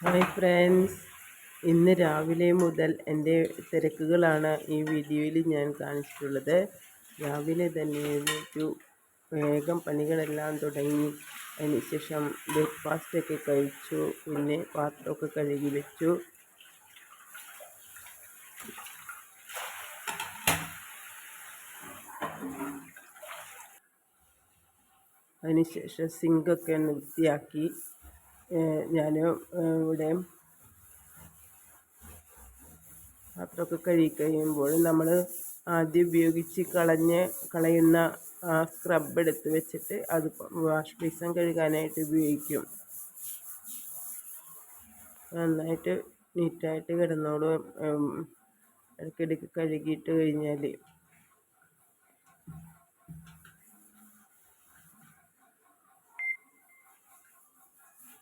Hi friends, ഇന്ന് രാവിലെ മുതൽ എൻ്റെ തിരക്കുകളാണ് ഈ വീഡിയോയിൽ ഞാൻ കാണിച്ചിട്ടുള്ളത്. രാവിലെ തന്നെ എഴുന്നേറ്റു, വേഗം പണികളെല്ലാം തുടങ്ങി. അതിനുശേഷം ബ്രേക്ക്ഫാസ്റ്റൊക്കെ കഴിച്ചു. പിന്നെ പാത്രമൊക്കെ കഴുകി വെച്ചു. അതിനുശേഷം സിങ്കൊക്കെ ഒന്ന് വൃത്തിയാക്കി. ഞാൻ ഇവിടെ പാത്രമൊക്കെ കഴുകി കഴിയുമ്പോൾ നമ്മൾ ആദ്യം ഉപയോഗിച്ച് കളയുന്ന ആ സ്ക്രബ് എടുത്ത് വെച്ചിട്ട് അത് വാഷ് ബേസിൻ കഴുകാനായിട്ട് ഉപയോഗിക്കും. നന്നായിട്ട് നീറ്റായിട്ട് കിടന്നോളും ഇടയ്ക്കിടയ്ക്ക് കഴുകിയിട്ട് കഴിഞ്ഞാൽ.